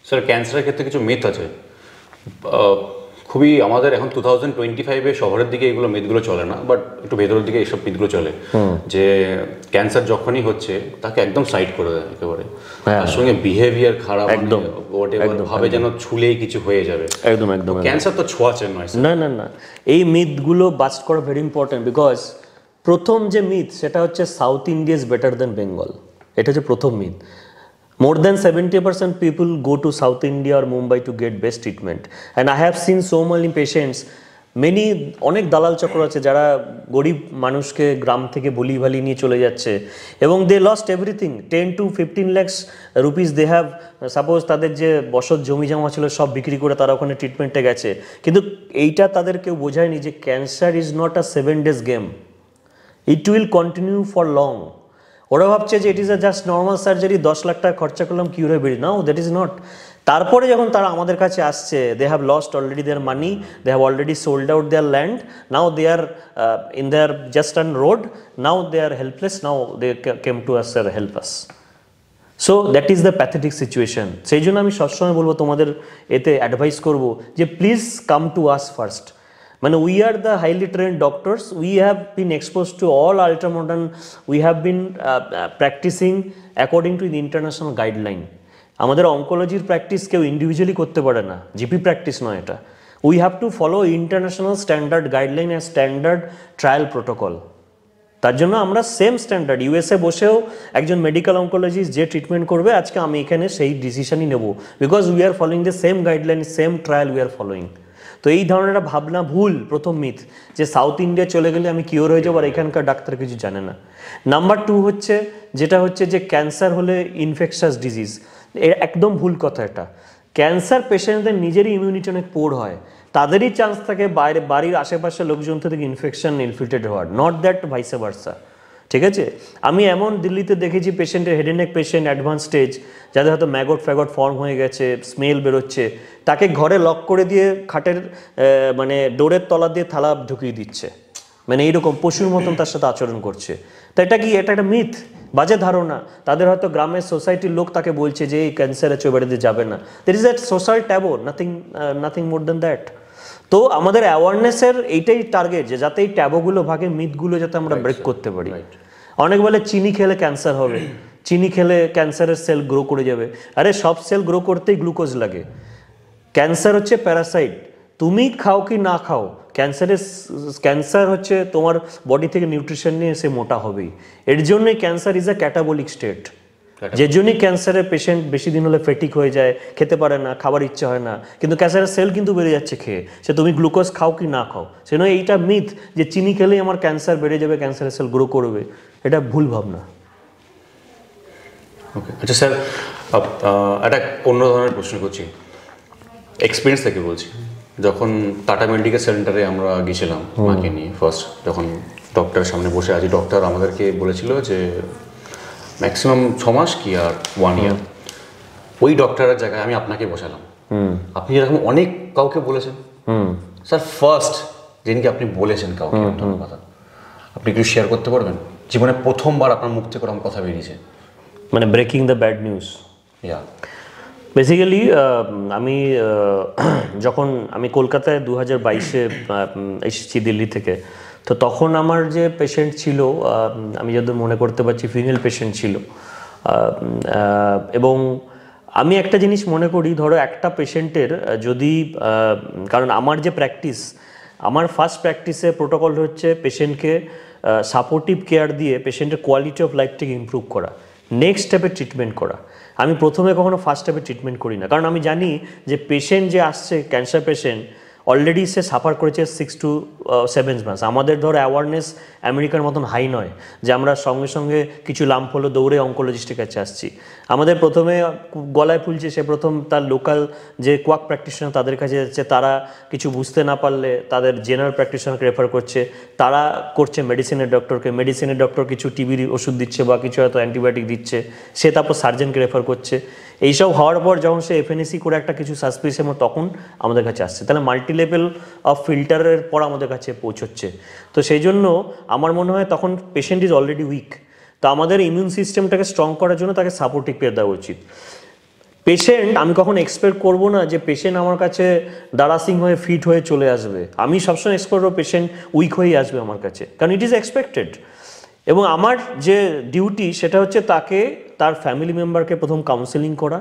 Sir, ক্যান্সারের ক্ষেত্রে কিছু মিথ আছে খুবই, আমাদের এখন 2025-এ শহরের দিকে এগুলো মিথগুলো চলে না, বাট একটু ভেতরের দিকে এইসব মিথগুলো চলে, যে ক্যান্সার যখনই হচ্ছে তাকে একদম সাইড করে দেয় একেবারে, তার সঙ্গে বিহেভিয়ার খারাপ, একদম ভাবে যেন ছুলেই কিছু হয়ে যাবে। একদম একদম ক্যান্সার তো ছোঁয়াচে নয়। না না না, এই মিথগুলো বাস্ট করা ভেরি ইম্পর্টেন্ট, বিকজ প্রথম যে মিথ সেটা হচ্ছে সাউথ ইন্ডিয়া ইজ বেটার দেন বেঙ্গল। এটা হচ্ছে প্রথম myth. More than 70% people go to South India or Mumbai to get best treatment. And I have seen so many patients, অনেক দালাল চক্র আছে যারা গরিব মানুষকে গ্রাম থেকে বলি ভালি নিয়ে চলে যাচ্ছে, এবং they lost everything, 10 to 15 lakhs rupees they have, suppose তাদের যে বসত জমি জমা ছিল সব বিক্রি করে তারা ওখানে ট্রিটমেন্টে গেছে। কিন্তু এইটা তাদের কেউ বোঝায়নি যে cancer is not a 7 days game, it will continue for long. ওরা ভাবছে যে it is a just normal surgery, 10 lakh টাকা খরচা করলাম কিউর হয়ে বেরিয়ে, নাও, দ্যাট ইজ নট। তারপরে যখন তারা আমাদের কাছে আসছে, they have lost already their money, they have already sold out their land, now they are in their just on road, now they are helpless, now they came to us আর help us. So that is the pathetic situation. সেই জন্য আমি সবসময় বলবো, তোমাদের এতে advice করবো যে please come to us first. মানে we are the highly trained doctors, we have been expose to all ultra modern, we have been practising according to international guideline. আমাদের অঙ্কোলজির প্র্যাকটিস কেউ ইন্ডিভিজুয়ালি করতে পারে না, জিপি প্র্যাকটিস নয় এটা। We have to follow international standard guideline and standard trial protocol. তার জন্য আমরা সেম স্ট্যান্ডার্ড, ইউএসএ বসেও একজন মেডিকেল অঙ্কোলজিস্ট যে ট্রিটমেন্ট করবে, আজকে আমি এখানে সেই ডিসিশনই নেব, because we are following the same guideline, same trial we are following. তো এই ধরনের একটা ভাবনা ভুল, প্রথম মিথ, যে সাউথ ইন্ডিয়া চলে গেলে আমি কিওর হয়ে যাবো আর এখানকার ডাক্তার কিছু জানে না। নাম্বার 2 হচ্ছে যেটা হচ্ছে যে ক্যান্সার হলে ইনফেকশাস ডিজিজ, একদম ভুল কথা এটা। ক্যান্সার পেশেন্টদের নিজেরই ইমিউনিটি অনেক পোর হয়, তাদেরই চান্স থাকে বাইরে বাড়ির আশেপাশে লোকজন থেকে ইনফেকশন ইনফিল্ট্রেট হওয়ার, নট দ্যাট ভাইসে ভার্সা। ঠিক আছে, আমি এমন দিল্লিতে দেখেছি পেশেন্টের head and neck patient advance stage, যাদের হয়তো ম্যাগট ফর্ম হয়ে গেছে, স্মেল বেরোচ্ছে, তাকে ঘরে লক করে দিয়ে খাটের মানে ডোরের তলা দিয়ে থালা ঢুকিয়ে দিচ্ছে, মানে এইরকম পশুর মতন তার সাথে আচরণ করছে। তো এটা কি, এটা একটা মিথ, বাজে ধারণা। তাদের হয়তো গ্রামের সোসাইটির লোক তাকে বলছে যে এই ক্যান্সার আছে, বাড়িতে যাবে না। That is that social taboo, nothing more than that. তো আমাদের অ্যাওয়ারনেসের এইটাই টার্গেট, যে যাতে এই ট্যাবুগুলো ভাগে, মিথগুলো যাতে আমরা ব্রেক করতে পারি। অনেক বলে চিনি খেলে ক্যান্সার হবে, চিনি খেলে ক্যান্সারের সেল গ্রো করে যাবে। আরে সব সেল গ্রো করতেই গ্লুকোজ লাগে। ক্যান্সার হচ্ছে প্যারাসাইট, তুমি খাও কি না খাও, ক্যান্সার হচ্ছে তোমার বডি থেকে নিউট্রিশন নিয়ে এসে মোটা হবেই। এর জন্যই cancer is a catabolic state, যে জন্যই ক্যান্সারের পেশেন্ট বেশি দিন হলে ফেটিক হয়ে যায়, খেতে পারে না, খাবার ইচ্ছে হয় না, কিন্তু ক্যান্সারের সেল কিন্তু বেড়ে যাচ্ছে খেয়ে, সে তুমি গ্লুকোজ খাও কি না খাও। সেজন্য এইটা মিথ যে চিনি খেলেই আমার ক্যান্সার বেড়ে যাবে, ক্যান্সারের সেল গ্রো করবে, এটা ভুল ভাবনা। ওকে, আচ্ছা স্যার, একটা অন্য ধরনের প্রশ্ন করছি, এক্সপিরিয়েন্স থেকে বলছি। যখন টাটা মেডিকেল সেন্টারে আমরা গেছিলাম মাকে নিয়ে ফার্স্ট, যখন ডক্টরের সামনে বসে আছি, ডক্টর আমাদেরকে বলেছিল যে ম্যাক্সিমাম 6 মাস কি আর 1 year। ওই ডক্টরের জায়গায় আমি আপনাকে বসালাম, আপনি এরকম অনেক কাউকে বলেছেন স্যার, ফার্স্ট যেদিনকে আপনি বলেছেন কাউকে কথা, আপনি একটু শেয়ার করতে পারবেন? জীবনে প্রথমবার আপনার মুখ থেকে এরকম কথা বেরিয়েছে, মানে breaking the bad news. Basically আমি যখন আমি কলকাতায় 2022-এ এসেছি দিল্লি থেকে, তো তখন আমার যে পেশেন্ট ছিল, আমি যতদূর মনে করতে পারছি ফিমেল পেশেন্ট ছিল। এবং আমি একটা জিনিস মনে করি, ধরো একটা পেশেন্টের যদি, কারণ আমার যে প্র্যাকটিস, আমার ফার্স্ট প্র্যাকটিসে প্রোটোকল হচ্ছে পেশেন্টকে সাপোর্টিভ কেয়ার দিয়ে পেশেন্টের কোয়ালিটি অফ লাইফটাকে ইমপ্রুভ করা, নেক্সট স্টেপে ট্রিটমেন্ট করা। আমি প্রথমে কখনো ফার্স্ট স্টেপে ট্রিটমেন্ট করি না, কারণ আমি জানি যে পেশেন্ট যে আসছে, ক্যান্সার পেশেন্ট, অলরেডি সে সাফার করেছে 6 to 7 months। আমাদের ধরো অ্যাওয়ারনেস আমেরিকার মতন হাই নয় যে আমরা সঙ্গে সঙ্গে কিছু লাম্প হলো দৌড়ে অঙ্কোলজিস্টের কাছে আসছি। আমাদের প্রথমে গলায় ফুলছে, সে প্রথম তার লোকাল যে কোয়াক প্র্যাকটিশনার তাদের কাছে যাচ্ছে, তারা কিছু বুঝতে না পারলে তাদের জেনারেল প্র্যাকটিশনারকে রেফার করছে, তারা করছে মেডিসিনের ডক্টরকে, মেডিসিনের ডক্টর কিছু টিবির ওষুধ দিচ্ছে বা কিছু হয়তো অ্যান্টিবায়োটিক দিচ্ছে, সে তারপর সার্জেনকে রেফার করছে। এইসব হওয়ার পর যখন সে এফএনএসি করে একটা কিছু সাসপিসিয়াস, তখন আমাদের কাছে আসছে। তাহলে মাল্টি লেভেল অফ ফিল্টারের পর আমাদের কাছে পৌঁছচ্ছে। তো সেই জন্য আমার মনে হয় তখন পেশেন্ট ইজ অলরেডি উইক। তো আমাদের ইমিউন সিস্টেমটাকে স্ট্রং করার জন্য তাকে সাপোর্টিভ কেয়ার দেওয়া উচিত। পেশেন্ট, আমি কখনো এক্সপেক্ট করবো না যে পেশেন্ট আমার কাছে দারাসিং হয়ে ফিট হয়ে চলে আসবে। আমি সবসময় এক্সপেক্ট করবো পেশেন্ট উইক হয়েই আসবে আমার কাছে, কারণ ইট ইজ এক্সপেক্টেড। এবং আমার যে ডিউটি সেটা হচ্ছে তাকে, তার ফ্যামিলি মেম্বারকে প্রথম কাউন্সেলিং করা,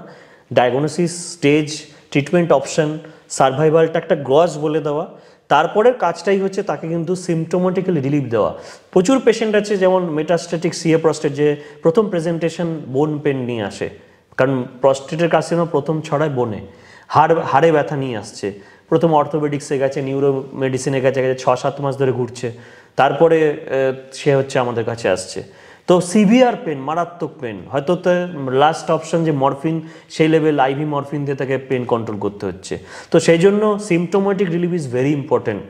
ডায়াগনোসিস, স্টেজ, ট্রিটমেন্ট অপশন, সার্ভাইভালটা একটা গ্রস বলে দেওয়া। তারপরের কাজটাই হচ্ছে তাকে কিন্তু সিমটোমেটিক্যালি রিলিফ দেওয়া। প্রচুর পেশেন্ট আছে যেমন মেটাস্ট্যাটিক সিএ প্রস্টেট, যে প্রথম প্রেজেন্টেশন বোন পেন নিয়ে আসে, কারণ প্রস্টেটের কার্সিনোমা প্রথম ছড়ায় বোনে, হাড়ে ব্যথা নিয়ে আসছে। প্রথম অর্থোপেডিক্সে গেছে, নিউরো মেডিসিনের কাছে গেছে, 6-7 মাস ধরে ঘুরছে, তারপরে সে হচ্ছে আমাদের কাছে আসছে। তো সিভিয়ার পেন, মারাত্মক পেন, হয়তো তো লাস্ট অপশন যে মরফিন, সেই লেভেল আইভি মরফিন দিয়ে তাকে পেন কন্ট্রোল করতে হচ্ছে। তো সেই জন্য symptomatic relief is very important,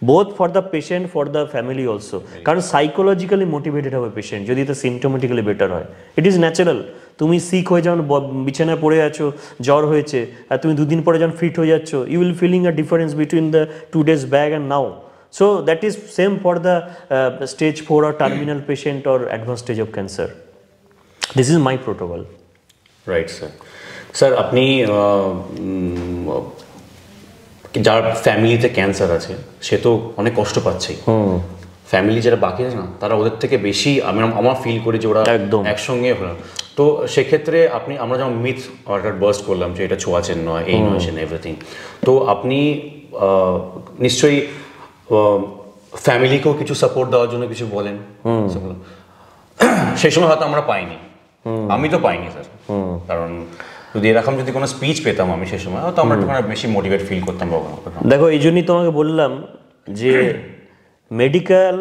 both for the patient, for the family also. কারণ সাইকোলজিক্যালি মোটিভেটেড হবে পেশেন্ট যদি তো সিমটোমেটিক্যালি বেটার হয়। It is natural. তুমি সিক হয়ে যখন বিছানায় পড়ে আছো, জ্বর হয়েছে, আর তুমি 2 দিন পরে যখন ফিট হয়ে যাচ্ছ, you will feeling a difference between the 2 days back and now. So that is same for the stage 4 or terminal patient or advanced stage of cancer. This is my protocol. Right, sir. Sir, আপনি যার ফ্যামিলিতে cancer আছে সে তো অনেক কষ্ট পাচ্ছেই, family যারা বাকি আছে না তারা ওদের থেকে বেশি আমার ফিল করি যে ওরা একদম একসঙ্গে হলো। তো সেক্ষেত্রে আমরা যেমন মিথ অর্ডার বার্স্ট করলাম যে এটা ছোঁয়াচের নয়, এই নয়, সেন এভরিথিং, তো আপনি নিশ্চয়ই ফ্যামিলিকেও কিছু সাপোর্ট দেওয়ার জন্য কিছু বলেন। সেই সময় হয়তো আমরা পাইনি, আমি তো পাইনি স্যার, কারণ যদি এরকম যদি কোনো স্পিচ পেতাম আমি সেই সময় হয়তো আমরা একটু বেশি মোটিভেট ফিল করতাম। দেখো, এই জন্যই তোমাকে বললাম যে medical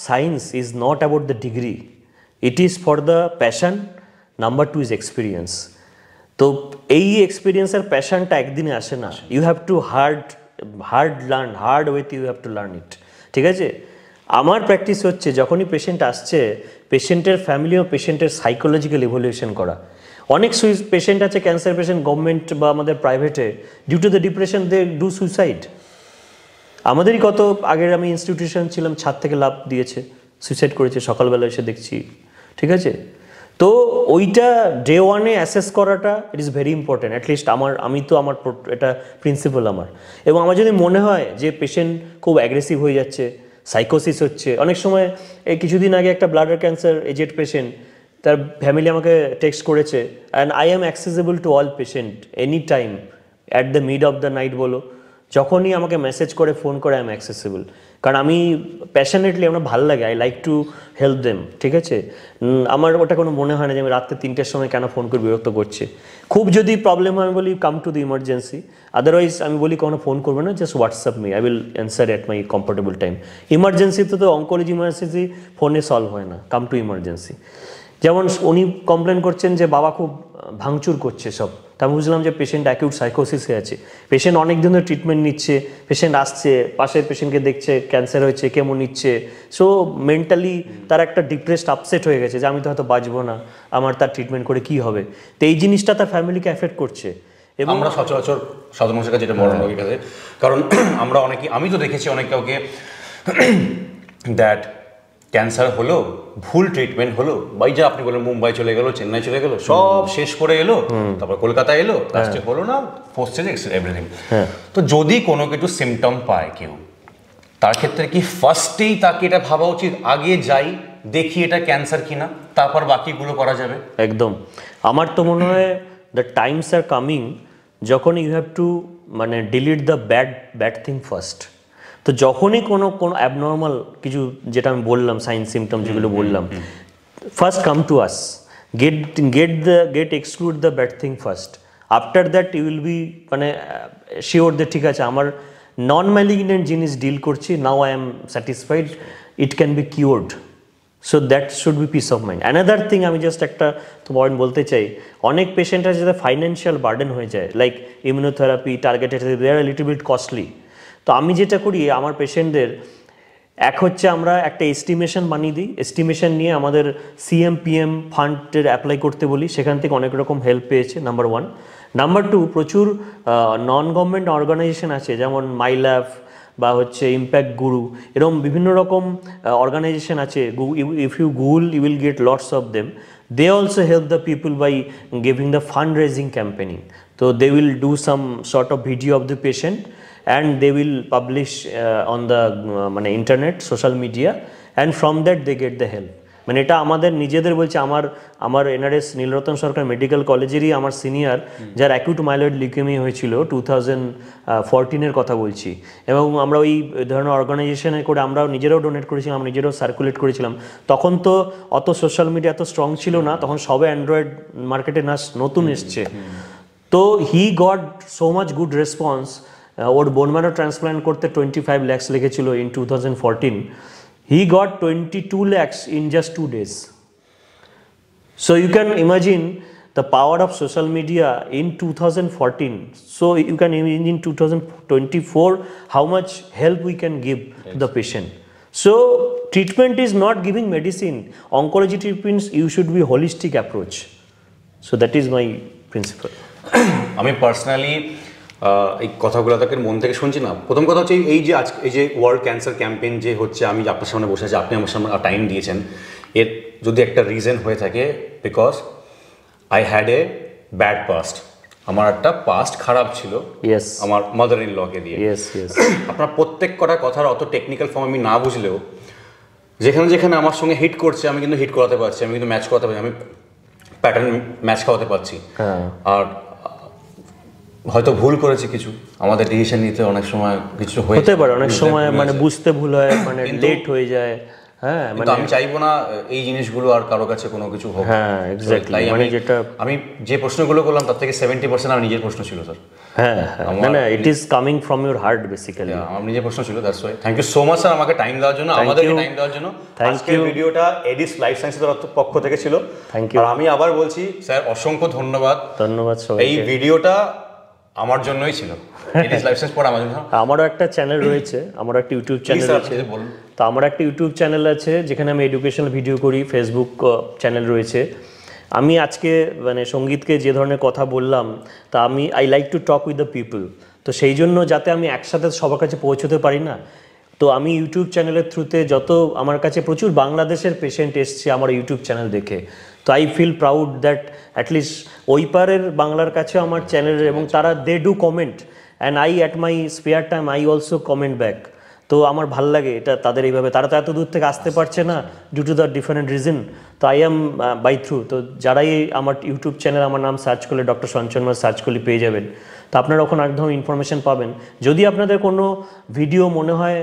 science is not about the degree, it is for the passion, number 2 is experience. তো এই এক্সপিরিয়েন্সের প্যাশনটা একদিনে আসে না, ইউ হ্যাভ টু হার্ড ওয়েতে you have to learn it. ঠিক আছে, আমার প্র্যাকটিস হচ্ছে যখনই পেশেন্ট আসছে, পেশেন্টের ফ্যামিলি ও পেশেন্টের সাইকোলজিক্যাল ইভলিউশন করা। অনেক পেশেন্ট আছে, ক্যান্সার পেশেন্ট, গভর্নমেন্ট বা আমাদের প্রাইভেটে, due to the depression they do suicide. আমাদেরই কত আগের আমি ইনস্টিটিউশন ছিলাম, ছাদ থেকে লাফ দিয়েছে, সুইসাইড করেছে, সকালবেলা এসে দেখছি। ঠিক আছে, তো ওইটা ডে 1-এ অ্যাসেস করাটা ইট ইজ ভেরি ইম্পর্টেন্ট। অ্যাটলিস্ট আমার এটা প্রিন্সিপাল আমার। এবং আমার যদি মনে হয় যে পেশেন্ট খুব অ্যাগ্রেসিভ হয়ে যাচ্ছে, সাইকোসিস হচ্ছে, অনেক সময় এই কিছুদিন আগে একটা ব্লাডার ক্যান্সার এজেড পেশেন্ট, তার ফ্যামিলি আমাকে টেক্সট করেছে, and I am accessible to all patient any time, at the mid of the night বলো, যখনই আমাকে মেসেজ করে, ফোন করে, আই এম অ্যাক্সেসেবল। কারণ আমি প্যাশনেটলি, আমার ভালো লাগে, I like to help them. ঠিক আছে, আমার ওটা কোনো মনে হয় না যে আমি রাত্রে 3টের সময় কেন ফোন করে বিরক্ত করছে। খুব যদি প্রবলেম হয় আমি বলি come to the emergency, otherwise আমি বলি কোনো ফোন করবে না, just WhatsApp me, I will answer at my comfortable time. ইমার্জেন্সিতে তো অঙ্কোলজি ইমার্জেন্সি ফোনে সলভ হয় না, কাম টু ইমার্জেন্সি। যেমন উনি কমপ্লেন করছেন যে বাবা খুব ভাঙচুর করছে সব, তা আমি বুঝলাম যে পেশেন্ট অ্যাকিউট সাইকোসিসে আছে, পেশেন্ট অনেক দিনের ট্রিটমেন্ট নিচ্ছে, পেশেন্ট আসছে, পাশের পেশেন্টকে দেখছে ক্যান্সার হয়েছে, কেমো নিচ্ছে, সো মেন্টালি তার একটা ডিপ্রেসড আপসেট হয়ে গেছে যে আমি তো হয়তো বাঁচবো না, আমার তার ট্রিটমেন্ট করে কি হবে। তো এই জিনিসটা তার ফ্যামিলিকে এফেক্ট করছে। এবং আমরা সচরাচর সাধারণ মানুষের কাছে যেটা মনে হয় কাছে, কারণ আমরা আমি তো দেখেছি অনেক কাউকে দ্যাট ক্যান্সার হলো, ভুল ট্রিটমেন্ট হলো, বাই যা আপনি বলেন মুম্বাই চলে গেলো, চেন্নাই চলে গেলো, সব শেষ করে এলো, তারপর কলকাতা এলো, লাস্টে হলো না, পোস্ট এভরিথিং। তো যদি কোনো কিছু সিমটম পায় কেউ, তার ক্ষেত্রে কি ফার্স্টেই তাকে এটা ভাবা উচিত আগে যাই দেখি এটা ক্যান্সার কিনা, তারপর বাকিগুলো করা যাবে? একদম। আমার তো মনে হয় দ্য টাইমস আর কামিং যখন ইউ হ্যাভ টু মানে delete the bad thing first. তো যখনই কোনো অ্যাবনর্মাল কিছু, যেটা আমি বললাম সাইন সিমটম যেগুলো বললাম, first come to us, get exclude the bad thing first. After that you will be মানে শিওর যে ঠিক আছে আমার নন ম্যালিগনেন্ট জিনিস ডিল করছি, now I am satisfied, it can be cured. So that should be peace of mind. Another thing আমি just একটা point বলতে চাই, অনেক পেশেন্ট আছে যাদের ফাইন্যান্সিয়াল বার্ডেন হয়ে যায়, লাইক ইমিউনোথেরাপি, টার্গেটেড, দে আর লিটল বিট কস্টলি। তো আমি যেটা করি আমার পেশেন্টদের, এক হচ্ছে আমরা একটা এস্টিমেশন বানিয়ে দিই, এস্টিমেশন নিয়ে আমাদের CM/PM ফান্ডের অ্যাপ্লাই করতে বলি, সেখান থেকে অনেক রকম হেল্প পেয়েছে, নাম্বার 1। নাম্বার 2, প্রচুর নন গভর্নমেন্ট অর্গানাইজেশন আছে, যেমন মাইল্যাব বা হচ্ছে ইম্প্যাক্ট গুরু, এরকম বিভিন্ন রকম অর্গানাইজেশন আছে। If you Google you will get lots of them. They also help the people by giving the fundraising campaigning. So they will do some sort of video of the patient and they will publish on the internet, social media, and from that they get the help. মানে এটা আমাদের নিজেদের বলছে, আমার NRS Nilratan সরকার medical কলেজেরই আমার senior, যার acute myeloid leukaemia হয়েছিল 2014-এর কথা বলছি, এবং আমরা ওই ধরনের অর্গানাইজেশনে করে আমরাও নিজেরাও ডোনেট করেছিলাম, আমরা নিজেরাও সার্কুলেট করেছিলাম। তখন তো অত সোশ্যাল মিডিয়া এত স্ট্রং ছিল না, তখন সবে অ্যান্ড্রয়েড মার্কেটে নতুন এসছে। তো he got so much good response. Or bone marrow transplant করতে 25 lakhs লেগেছিল in 2014। He got 22 lakhs in just 2 days. So you can imagine the power of social media in 2014. So you can imagine in 2024 how much help we can give to the patient. So treatment is not giving medicine. Oncology treatments, you should be holistic approach. So that is my principle. আমি personally এই কথাগুলো তাকে মন থেকে শুনছি না। প্রথম কথা হচ্ছে এই যে আজকে এই যে ওয়ার্ল্ড ক্যান্সার ক্যাম্পেইন যে হচ্ছে, আমি আপনার সামনে বসে আছি, আপনি আমার সামনে টাইম দিয়েছেন, এর যদি একটা রিজন হয়ে থাকে, because I had a bad past, আমার একটা পাস্ট খারাপ ছিল আমার মাদার ইন লকে দিয়ে। আপনার প্রত্যেক কটা কথার অত টেকনিক্যাল ফর্ম আমি না বুঝলেও যেখানে যেখানে আমার সঙ্গে হিট করছে আমি কিন্তু হিট করাতে পারছি, আমি কিন্তু ম্যাচ করাতে পারছি, আমি প্যাটার্ন ম্যাচ খাওয়াতে পারছি। আর হয়তো ভুল করেছি কিছু, আমাদের ডিসিশন নিতে অনেক সময় কিছু হতে পারে, অনেক সময় মানে বুঝতে ভুল হয়, মানে লেট হয়ে যায়। হ্যাঁ, মানে আমি চাইবো না এই জিনিসগুলো আর কারো কাছে কোনো কিছু হোক। হ্যাঁ, এক্স্যাক্টলি। মানে যেটা আমি যে প্রশ্নগুলো করলাম তার থেকে 70% আমার নিজের প্রশ্ন ছিল স্যার। হ্যাঁ, না, it is coming from your heart basically. আমার নিজের প্রশ্ন ছিল, that's why. Thank you so much sir আমাকে টাইম দেওয়ার জন্য, আমাদেরকে টাইম দেওয়ার জন্য। আজকের ভিডিওটা এডিস লাইফ সায়েন্সের পক্ষ থেকে ছিল। Thank you. আর আমি আবার বলছি স্যার, অসংখ্য ধন্যবাদ। ধন্যবাদ সবাইকে। এই ভিডিওটা আমার জন্যই ছিল, এডিস লাইফ সায়েন্স পড়া আমার জন্য। আমারও একটা চ্যানেল রয়েছে, আমার একটা ইউটিউব চ্যানেল আছে। তো আমার একটা ইউটিউব চ্যানেল আছে যেখানে আমি এডুকেশনাল ভিডিও করি, ফেসবুক চ্যানেল রয়েছে। আমি আজকে মানে সঙ্গীতকে যে ধরনের কথা বললাম, তা I like to talk with the people. তো সেই জন্য যাতে আমি একসাথে সবার কাছে পৌঁছতে পারি না, তো আমি ইউটিউব চ্যানেলের থ্রুতে যত আমার কাছে প্রচুর বাংলাদেশের পেশেন্ট এসছে আমার ইউটিউব চ্যানেল দেখে, তো I feel proud that at least ওই পারের বাংলার কাছে আমার চ্যানেল, এবং তারা they do comment and I at my spare time I also comment back. তো আমার ভাল লাগে এটা তাদের এইভাবে, তারা তো এত দূর থেকে আসতে পারছে না due to the different reason. তো আই এম বাই থ্রু, তো যারাই আমার ইউটিউব চ্যানেল আমার নাম সার্চ করলে ডক্টর সঞ্চয় মাস সার্চ করলে পেয়ে যাবেন। তো আপনারা ওখানে একদম ইনফরমেশন পাবেন। যদি আপনাদের কোনো ভিডিও মনে হয়,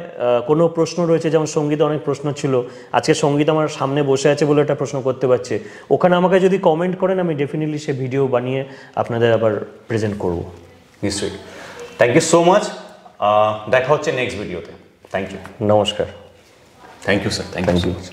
কোনো প্রশ্ন রয়েছে, যেমন সঙ্গীতে অনেক প্রশ্ন ছিল, আজকে সঙ্গীত আমার সামনে বসে আছে বলে একটা প্রশ্ন করতে পারছে, ওখানে আমাকে যদি কমেন্ট করেন আমি ডেফিনেটলি সে ভিডিও বানিয়ে আপনাদের আবার প্রেজেন্ট করব। নিশ্চয়ই। Thank you so much. দেখা হচ্ছে নেক্সট ভিডিওতে। Thank you. নমস্কার। Thank you sir. Thank you so much.